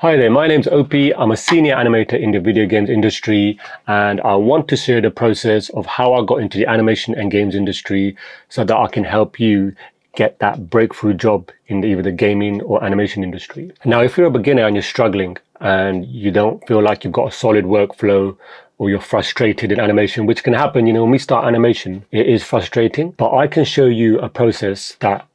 Hi there, my name's Opie. I'm a senior animator in the video games industry, and I want to share the process of how I got into the animation and games industry so that I can help you get that breakthrough job in either the gaming or animation industry. Now, if you're a beginner and you're struggling and you don't feel like you've got a solid workflow or you're frustrated in animation, which can happen, when we start animation, it is frustrating, but I can show you a process that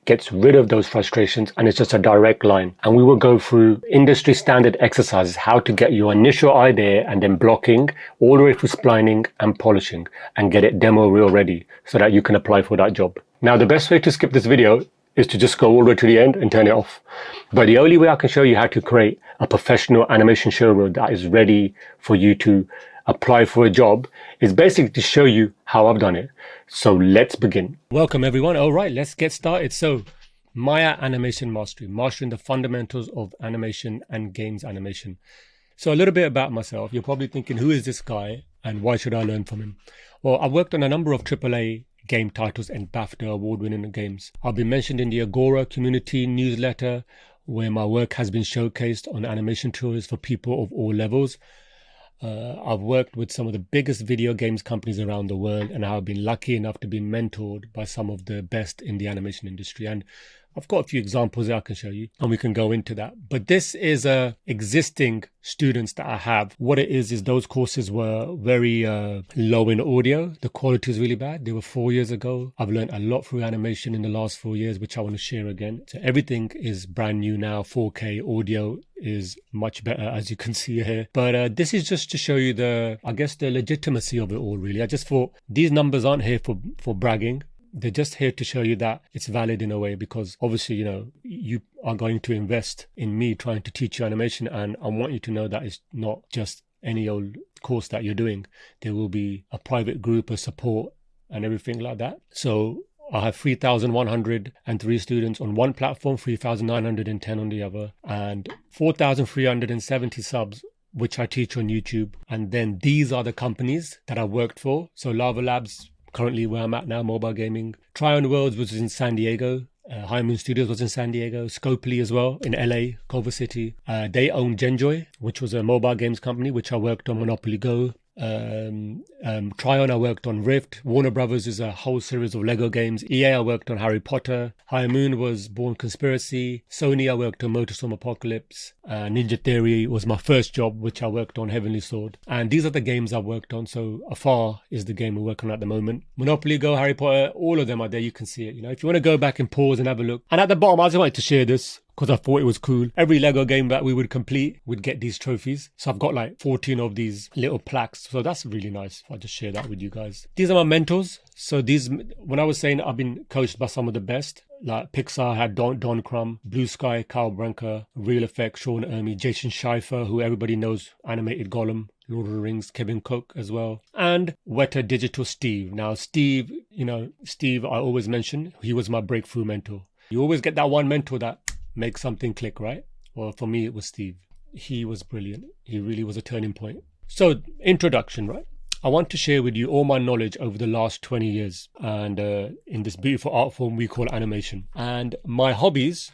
gets rid of those frustrations, and it's just a direct line. And we will go through industry standard exercises, how to get your initial idea and then blocking all the way through splining and polishing and get it demo reel ready so that you can apply for that job. Now, the best way to skip this video is to just go all the way to the end and turn it off. But the only way I can show you how to create a professional animation show reel that is ready for you to apply for a job is basically to show you how I've done it. So let's begin. Welcome everyone. All right, let's get started. So Maya Animation Mastery, mastering the fundamentals of animation and games animation. So a little bit about myself. You're probably thinking, who is this guy and why should I learn from him? Well, I've worked on a number of AAA game titles and BAFTA award-winning games. I've been mentioned in the Agora community newsletter, where my work has been showcased on animation tours for people of all levels. I've worked with some of the biggest video games companies around the world, and I've been lucky enough to be mentored by some of the best in the animation industry. And I've got a few examples that I can show you, and we can go into that. But this is existing students that I have. What it is those courses were very low in audio. The quality is really bad. They were 4 years ago. I've learned a lot through animation in the last 4 years, which I want to share again. So everything is brand new now. 4K audio is much better, as you can see here. But this is just to show you the legitimacy of it all, really. I just thought these numbers aren't here for bragging. They're just here to show you that it's valid in a way, because obviously, you are going to invest in me trying to teach you animation, and I want you to know that it's not just any old course that you're doing. There will be a private group of support and everything like that. So I have 3,103 students on one platform, 3,910 on the other, and 4,370 subs, which I teach on YouTube. And then these are the companies that I worked for. So Lava Labs, currently where I'm at now, mobile gaming. Tryon Worlds was in San Diego. High Moon Studios was in San Diego. Scopely as well in LA, Culver City. They own Genjoy, which was a mobile games company, which I worked on Monopoly Go. Tryon, I worked on Rift. Warner Brothers is a whole series of Lego games. EA, I worked on Harry Potter. High Moon was Born Conspiracy. Sony, I worked on Motorstorm Apocalypse. Ninja Theory was my first job, which I worked on Heavenly Sword. And these are the games I've worked on. So Afar is the game we're working on at the moment. Monopoly Go, Harry Potter, all of them are there. You can see it. If you want to go back and pause and have a look. And at the bottom, I just wanted to share this, because I thought it was cool. Every Lego game that we would complete would get these trophies. So I've got like 14 of these little plaques. So that's really nice. I'll just share that with you guys. These are my mentors. So these, when I was saying I've been coached by some of the best, like Pixar had Don Crumb, Blue Sky, Kyle Branca, Real Effects, Sean Ermey, Jason Schleifer, who everybody knows, animated Gollum, Lord of the Rings, Kevin Cook as well, and Weta Digital Steve. Now Steve, Steve, I always mention, he was my breakthrough mentor. You always get that one mentor that make something click, right? Well, for me, it was Steve. He was brilliant. He really was a turning point. So, introduction, right? I want to share with you all my knowledge over the last 20 years and in this beautiful art form we call animation. And my hobbies,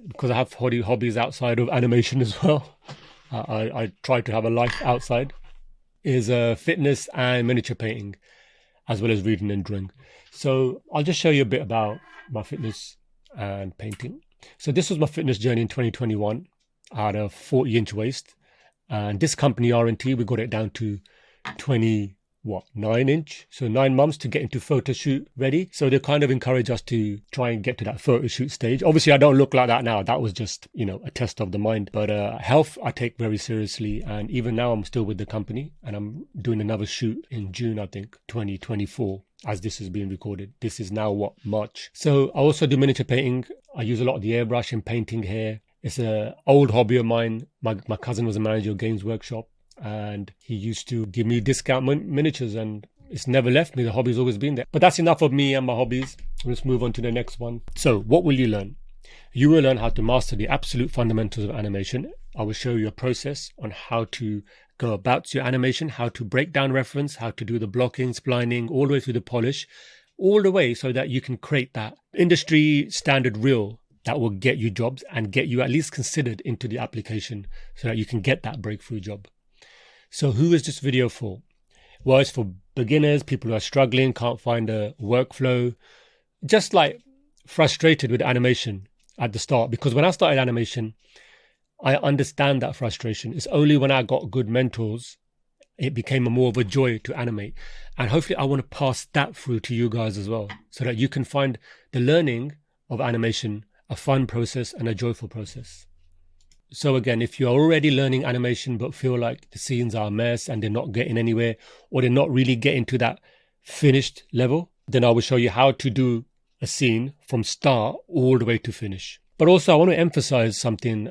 because I have hobbies outside of animation as well. I try to have a life outside, is fitness and miniature painting, as well as reading and drawing. So, I'll just show you a bit about my fitness and painting. So this was my fitness journey in 2021. I had a 40-inch waist, and this company R&T, we got it down to 9-inch. So 9 months to get into photo shoot ready. So they kind of encourage us to try and get to that photo shoot stage. Obviously, I don't look like that now. That was just, a test of the mind. But health, I take very seriously. And even now, I'm still with the company, and I'm doing another shoot in June, I think, 2024. As this is being recorded. This is now March. So I also do miniature painting. I use a lot of the airbrush in painting here. It's an old hobby of mine. My cousin was a manager of Games Workshop, and he used to give me discount miniatures, and it's never left me. The hobby's always been there. But that's enough of me and my hobbies. Let's move on to the next one. So what will you learn? You will learn how to master the absolute fundamentals of animation. I will show you a process on how to go about your animation, how to break down reference, how to do the blocking, splining, all the way through the polish, all the way so that you can create that industry standard reel that will get you jobs and get you at least considered into the application so that you can get that breakthrough job. So who is this video for? Well, it's for beginners, people who are struggling, can't find a workflow, just like frustrated with animation at the start. Because when I started animation, I understand that frustration. It's only when I got good mentors, it became more of a joy to animate. And hopefully I want to pass that through to you guys as well, so that you can find the learning of animation a fun process and a joyful process. So again, if you're already learning animation but feel like the scenes are a mess and they're not getting anywhere, or they're not really getting to that finished level, then I will show you how to do a scene from start all the way to finish. But also I want to emphasize something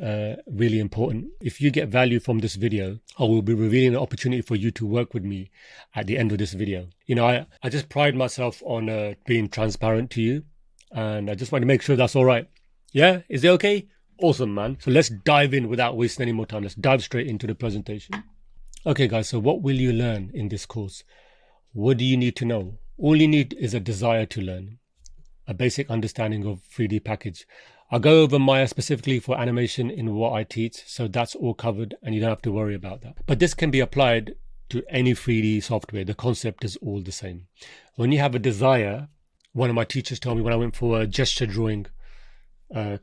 really important. If you get value from this video, I will be revealing an opportunity for you to work with me at the end of this video. You know, I just pride myself on being transparent to you, and I just want to make sure that's all right. Yeah, is it okay? Awesome, man. So let's dive in without wasting any more time. Let's dive straight into the presentation. Okay, guys, so what will you learn in this course? What do you need to know? All you need is a desire to learn, a basic understanding of 3D package. I'll go over Maya specifically for animation in what I teach, so that's all covered and you don't have to worry about that. But this can be applied to any 3D software. The concept is all the same. When you have a desire, one of my teachers told me when I went for a gesture drawing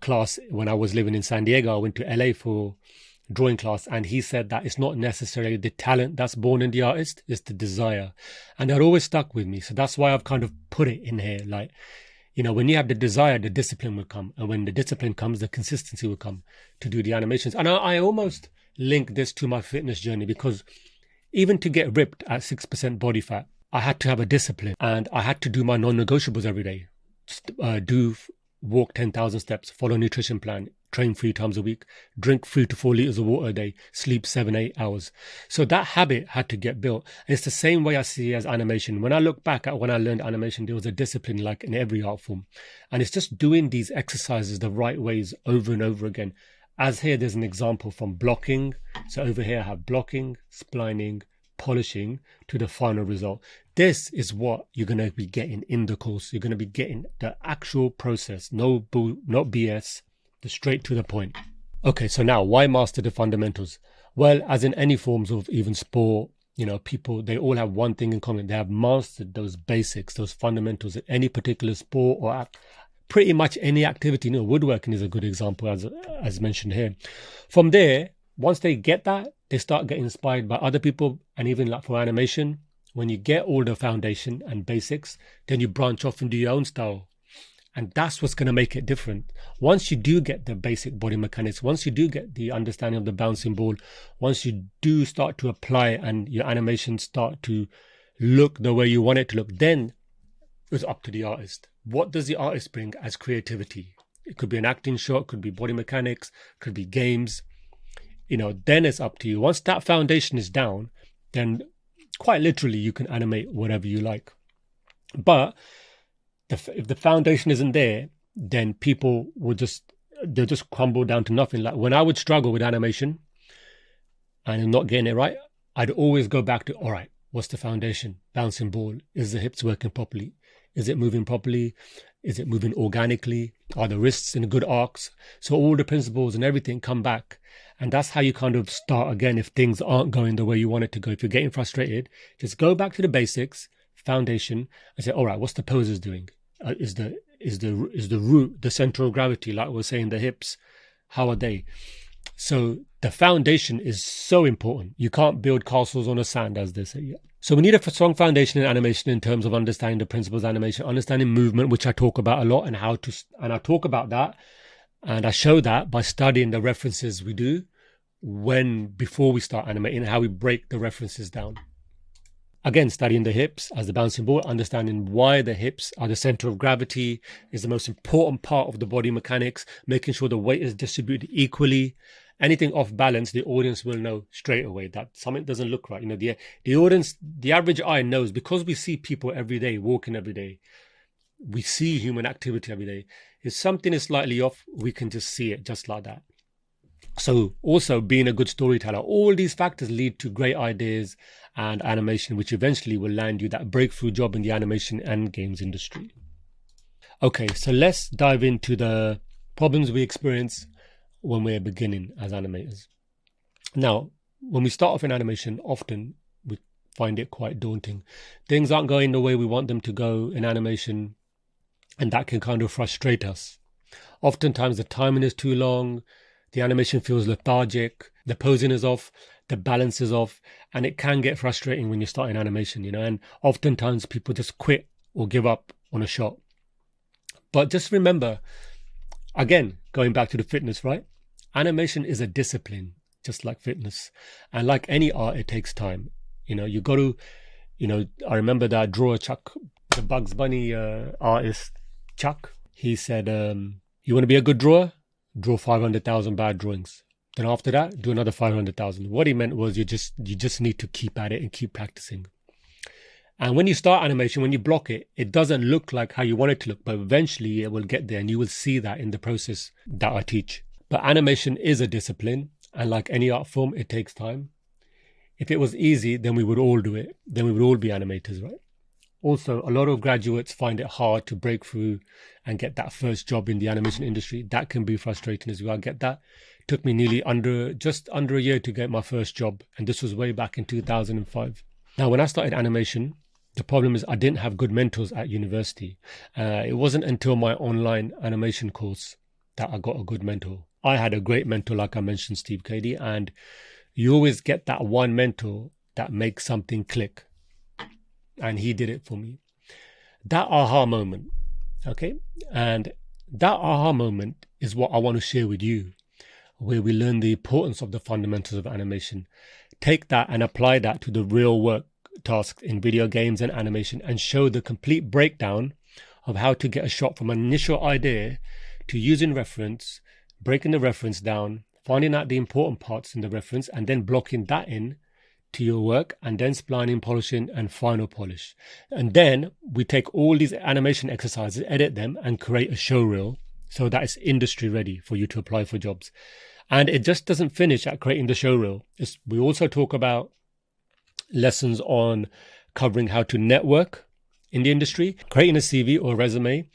class when I was living in San Diego, I went to LA for drawing class, and he said that it's not necessarily the talent that's born in the artist, it's the desire. And that always stuck with me. So that's why I've kind of put it in here. Like, you know, when you have the desire, the discipline will come. And when the discipline comes, the consistency will come to do the animations. And I almost link this to my fitness journey, because even to get ripped at 6% body fat, I had to have a discipline, and I had to do my non-negotiables every day. Just, walk 10,000 steps, follow a nutrition plan, train 3 times a week, drink 3 to 4 liters of water a day, sleep 7-8 hours. So that habit had to get built. And it's the same way I see it as animation. When I look back at when I learned animation, there was a discipline like in every art form. And it's just doing these exercises the right ways over and over again. As here, there's an example from blocking. So over here, I have blocking, splining, polishing to the final result. This is what you're going to be getting in the course. You're going to be getting the actual process, not BS, the straight to the point. Okay, so now why master the fundamentals? Well, as in any forms of even sport, you know, people, they all have one thing in common. They have mastered those basics, those fundamentals in any particular sport or pretty much any activity. You know, woodworking is a good example, as mentioned here. From there, once they get that, they start getting inspired by other people. And even like for animation, when you get all the foundation and basics, then you branch off and do your own style. And that's what's going to make it different. Once you do get the basic body mechanics, once you do get the understanding of the bouncing ball, once you do start to apply and your animations start to look the way you want it to look, then it's up to the artist. What does the artist bring as creativity? It could be an acting shot, could be body mechanics, could be games. You know, then it's up to you. Once that foundation is down, then quite literally you can animate whatever you like. But if the foundation isn't there, then people will they'll just crumble down to nothing. Like when I would struggle with animation and I'm not getting it right, I'd always go back to, all right, what's the foundation? Bouncing ball. Is the hips working properly? Is it moving properly? Is it moving organically? Are the wrists in good arcs? So all the principles and everything come back. And that's how you kind of start again if things aren't going the way you want it to go. If you're getting frustrated, just go back to the basics, foundation, and say, all right, what's the poses doing? Is the root, the center of gravity, like we're saying, the hips, how are they? So the foundation is so important. You can't build castles on the sand, as they say. Yeah. So we need a strong foundation in animation in terms of understanding the principles of animation, understanding movement, which I talk about a lot, and I talk about that, and I show that by studying the references we do before we start animating, how we break the references down. Again, studying the hips as the bouncing ball, understanding why the hips are the center of gravity is the most important part of the body mechanics, making sure the weight is distributed equally. Anything off balance, the audience will know straight away that something doesn't look right. You know, the audience, the average eye knows, because we see people every day, walking every day. We see human activity every day. If something is slightly off, we can just see it just like that. So also being a good storyteller, all these factors lead to great ideas and animation, which eventually will land you that breakthrough job in the animation and games industry. Okay, so let's dive into the problems we experience when we're beginning as animators. Now, when we start off in animation, often we find it quite daunting. Things aren't going the way we want them to go in animation, and that can kind of frustrate us. Oftentimes the timing is too long, the animation feels lethargic, the posing is off, the balance is off, and it can get frustrating when you start in animation, and oftentimes people just quit or give up on a shot. But just remember, again, going back to the fitness, right? Animation is a discipline, just like fitness. And like any art, it takes time. You got to, I remember that drawer Chuck, the Bugs Bunny artist, Chuck, he said, you want to be a good drawer? Draw 500,000 bad drawings. Then after that, do another 500,000. What he meant was you just need to keep at it and keep practicing. And when you start animation, when you block it, it doesn't look like how you want it to look, but eventually it will get there, and you will see that in the process that I teach. But animation is a discipline, and like any art form, it takes time. If it was easy, then we would all do it. Then we would all be animators, right? Also, a lot of graduates find it hard to break through and get that first job in the animation industry. That can be frustrating as well. I get that. It took me just under a year to get my first job, and this was way back in 2005. Now, when I started animation, the problem is I didn't have good mentors at university. It wasn't until my online animation course that I got a good mentor. I had a great mentor, like I mentioned, Steve Cady, and you always get that one mentor that makes something click. And he did it for me. That aha moment, okay? And that aha moment is what I want to share with you, where we learn the importance of the fundamentals of animation. Take that and apply that to the real work tasks in video games and animation, and show the complete breakdown of how to get a shot from an initial idea to using reference, breaking the reference down, finding out the important parts in the reference, and then blocking that in to your work, and then splining, polishing, and final polish. And then we take all these animation exercises, edit them, and create a show reel so that it's industry ready for you to apply for jobs. And it just doesn't finish at creating the show reel. We also talk about lessons on covering how to network in the industry, creating a CV or resume,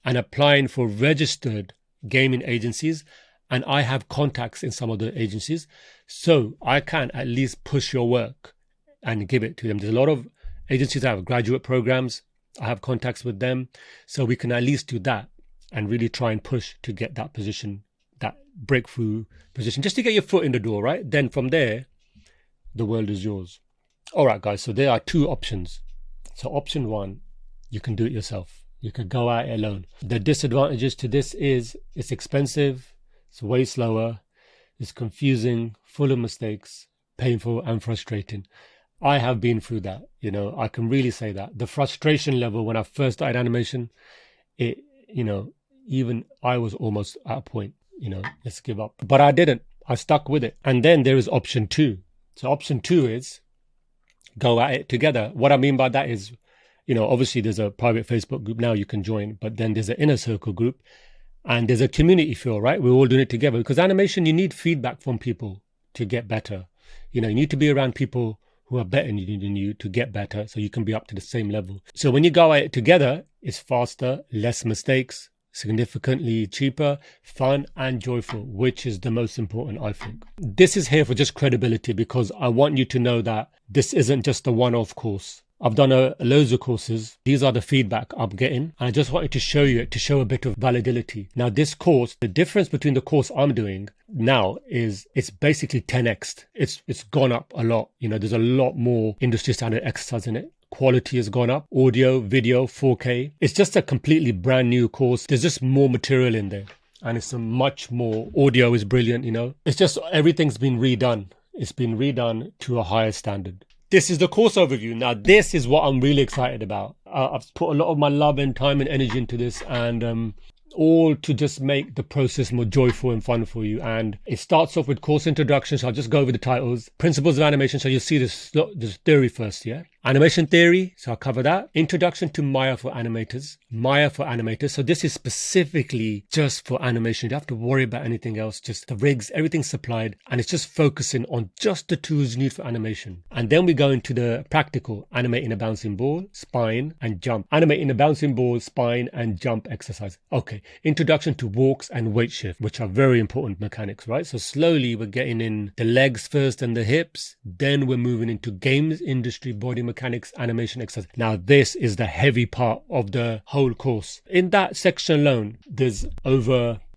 and applying for registered gaming agencies. And I have contacts in some of the agencies, so I can at least push your work and give it to them. There's a lot of agencies that have graduate programs. I have contacts with them, so we can at least do that and really try and push to get that position, that breakthrough position, just to get your foot in the door, right? Then from there, the world is yours. All right, guys, so there are two options. So option one, you can do it yourself. You could go out alone. The disadvantages to this is it's expensive, it's way slower, it's confusing, full of mistakes, painful and frustrating. I have been through that, I can really say that. The frustration level when I first started animation, even I was almost at a point, let's give up. But I didn't. I stuck with it. And then there is option two. So option two is go at it together. What I mean by that is, obviously there's a private Facebook group now you can join, but then there's an inner circle group. And there's a community feel, right? We're all doing it together, because animation, you need feedback from people to get better. You need to be around people who are better than you to get better, so you can be up to the same level. So when you go at it together, it's faster, less mistakes, significantly cheaper, fun and joyful, which is the most important, I think. This is here for just credibility, because I want you to know that this isn't just a one-off course. I've done loads of courses. These are the feedback I'm getting. And I just wanted to show you it, to show a bit of validity. Now, this course, the difference between the course I'm doing now is it's basically 10x. It's gone up a lot. There's a lot more industry standard exercise in it. Quality has gone up. Audio, video, 4K. It's just a completely brand new course. There's just more material in there. And it's a much more, audio is brilliant, It's just everything's been redone. It's been redone to a higher standard. This is the course overview. Now, this is what I'm really excited about. I've put a lot of my love and time and energy into this, and all to just make the process more joyful and fun for you. And it starts off with course introduction. So I'll just go over the titles. Principles of animation. So you'll see this theory first, yeah? Animation theory, so I'll cover that. Introduction to Maya for animators. Maya for animators. So this is specifically just for animation. You don't have to worry about anything else. Just the rigs, everything's supplied. And it's just focusing on just the tools you need for animation. And then we go into the practical, animating a bouncing ball, spine, and jump. Animating a bouncing ball, spine, and jump exercise. Okay. Introduction to walks and weight shift, which are very important mechanics, right? So slowly we're getting in the legs first and the hips. Then we're moving into games industry, body mechanics, animation exercise. Now this is the heavy part of the whole course. In that section alone, there's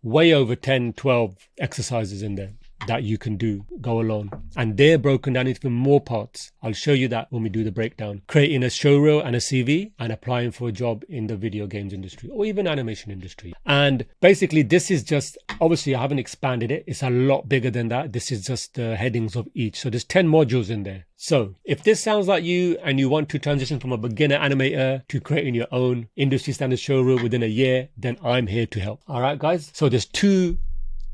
way over 10, 12 exercises in there that you can go along, and they're broken down into more parts. I'll show you that when we do the breakdown. Creating a show reel and a CV, and applying for a job in the video games industry or even animation industry. And basically this is just, obviously I haven't expanded it, it's a lot bigger than that. This is just the headings of each, so there's 10 modules in there. So if this sounds like you and you want to transition from a beginner animator to creating your own industry standard show reel within a year, then I'm here to help. All right guys, so there's two.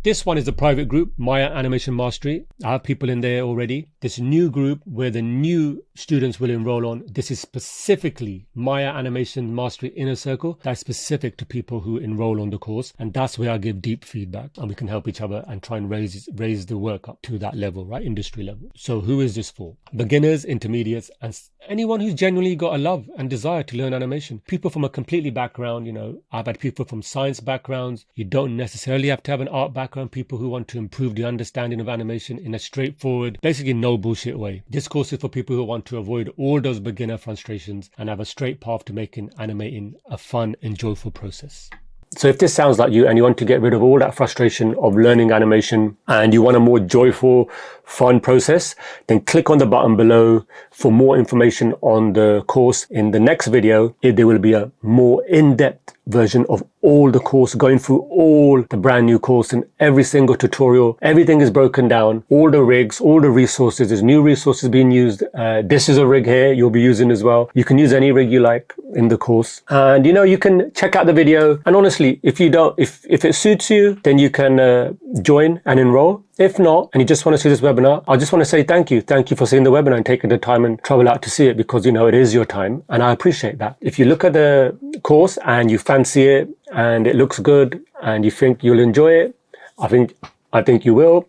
This one is a private group, Maya Animation Mastery. I have people in there already. This new group where the new students will enroll on, this is specifically Maya Animation Mastery Inner Circle. That's specific to people who enroll on the course. And that's where I give deep feedback and we can help each other and try and raise the work up to that level, right? Industry level. So who is this for? Beginners, intermediates, and anyone who's genuinely got a love and desire to learn animation. People from a completely background, I've had people from science backgrounds. You don't necessarily have to have an art background. People who want to improve the understanding of animation in a straightforward, basically no bullshit way. This course is for people who want to avoid all those beginner frustrations and have a straight path to making animating a fun and joyful process. So if this sounds like you and you want to get rid of all that frustration of learning animation and you want a more joyful, fun process, then click on the button below for more information on the course. In the next video, there will be a more in-depth version of all the course, going through all the brand new course and every single tutorial. Everything is broken down, all the rigs, all the resources. There's new resources being used. This is a rig here you'll be using as well. You can use any rig you like in the course, and you can check out the video. And honestly, if it suits you, then you can join and enroll. If not, and you just want to see this webinar, I just want to say thank you. Thank you for seeing the webinar and taking the time and travel out to see it, because it is your time and I appreciate that. If you look at the course and you fancy it and it looks good and you think you'll enjoy it, I think you will,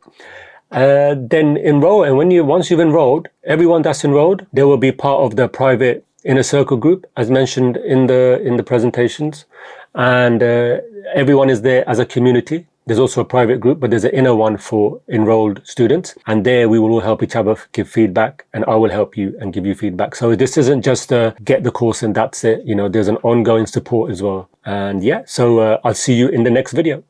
then enroll. And once you've enrolled, everyone that's enrolled, they will be part of the private inner circle group as mentioned in the presentations, and everyone is there as a community. There's also a private group, but there's an inner one for enrolled students. And there we will all help each other give feedback, and I will help you and give you feedback. So this isn't just get the course and that's it. There's an ongoing support as well. And yeah, so I'll see you in the next video.